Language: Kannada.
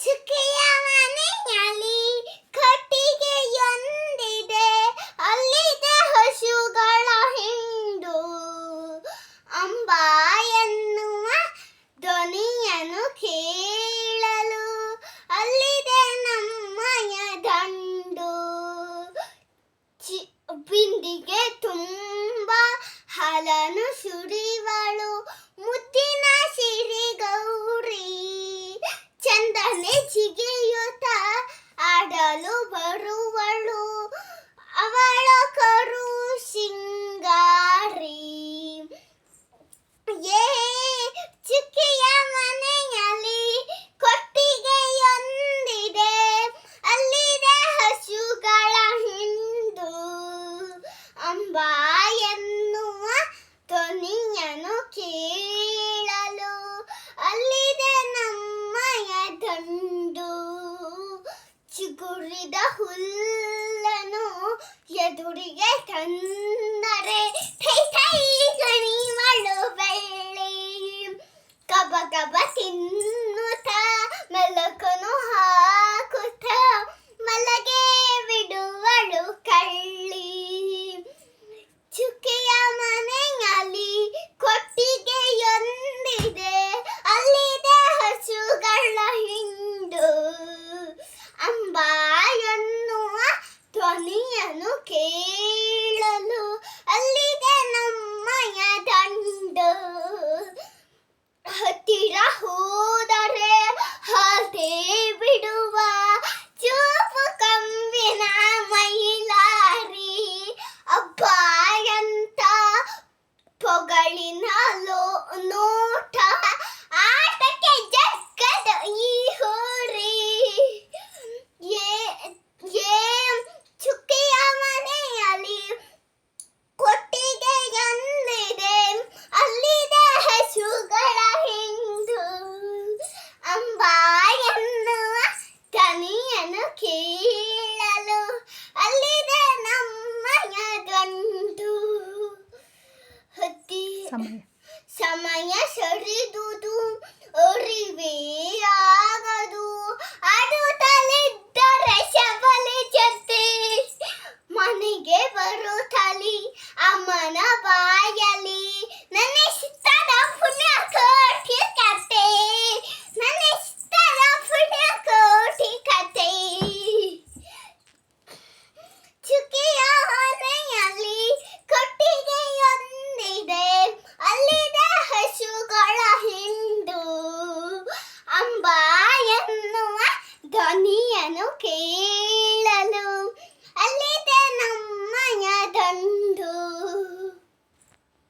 ಚುಕ್ಕೆಯ ಮನೆಯಲ್ಲಿ ಕಟ್ಟಿಗೆಯೊಂದಿದೆ, ಅಲ್ಲಿದೆ ಹಸುಗಳ ಹಿಂಡು. ಅಂಬಾ ಎನ್ನುವ ಧ್ವನಿಯನ್ನು ಕೇಳಲು ಅಲ್ಲಿದೆ ನಮ್ಮಯ ದಂಡು. ಬಿಂದಿಗೆ ತುಂಬ ಹಾಲನ್ನು ಸುರಿವಳು ಮುದ್ದಿನ ಸಿರಿಗೌರಿ. ಚಂದನೆ ಜಿಗಿಯುತ್ತ ಆಡಲು ಬರುವಳು ಅವಳ ಕರು ಸಿಂಗಾರಿ. ಚುಕ್ಕೆಯ ಮನೆಯಲ್ಲಿ ಕೊಟ್ಟಿಗೆಯೊಂದಿದೆ, ಅಲ್ಲಿದೆ ಹಸುಗಳ ಹಿಂಡು. ಅಂಬಾ ಎನ್ನುವ ಧ್ವನಿಯನ್ನು ಕೇಳಲು ಅಲ್ಲಿದೆ ನಮ್ಮಯ ದಂಡು. ಚಿಗುರಿದ ಹುಲ್ಲನ್ನು ಎದುರಿಗೆ ತಂದರೆ ಥೈ ಥೈ ಗಣಿವಳು ಬೆಳ್ಳಿ. ಕಬ ಕಬ ತಿನ್ನುತ್ತ ಮೆಲುಕನು ಹಾಕುತ್ತ ಮಲಗೆ ಬಿಡುವಳು ಕಳ್ಳಿ. ಚುಕ್ಕೆಯ ಮನೆಯಲ್ಲಿ ಕೊಟ್ಟಿಗೆಯೊಂದಿದೆ, ಅಲ್ಲಿದೆ ಹಸುಗಳ ಹಿಂಡು. ಅಂಬಾ ಎನ್ನುವ ಧ್ವನಿಯನ್ನು ಕೇಳಲು ಅಲ್ಲಿದೆ ನಮ್ಮಯ ದಂಡು. ಹತ್ತಿರ ಹೋದರೆ ಹಾತೆ ಬಿಡುವ ಚೂಪು ಕಂಬಿನ ಮೈಲಾರಿ. ಅಬ್ಬ ಎಂತ ಪೊಗಳಿನ ನೋಟ, ಆಟಕ್ಕೆ ಜಗ್ಗದ ಈ ಹೋರಿ. ಚುಕ್ಕೆಯ ಮನೆಯಲ್ಲಿ ಕೊಟ್ಟಿಗೆಯೊಂದಿದೆ, ಅಲ್ಲಿದೆ ಹಸುಗಳ ಹಿಂಡು. ಅಂಬಾ ಎನ್ನುವ ಧ್ವನಿಯನ್ನು ಕೇಳಲು ಅಲ್ಲಿದೆ ನಮ್ಮಯ ಗಂಡು. ಸಮಯ ಸರಿದುದು ಅರಿವೇ ಆಗದು, ಆಡುತ್ತಲಿದ್ದರೆ ಶಬಲೆ ಜೊತೆ. ಮನೆಗೆ ಬರುತ್ತಲಿ ಅಮ್ಮನ ಬಾಯಲಿ ನನ್ನಿಷ್ಟದ ಪುಣ್ಯಕೋಟಿ ಕತೆ, ನನ್ನಿಷ್ಟದ ಪುಣ್ಯಕೋಟಿ ಕತೆ. ಚುಕ್ಕೆಯ ಮನೆಯಲ್ಲಿ ಕೊಟ್ಟಿಗೆಯೊಂದಿದೆ, ಅಲ್ಲಿದೆ ಹಸುಗಳ ಹಿಂಡು. ಅಂಬಾ ಎನ್ನುವ ಧ್ವನಿಯನ್ನು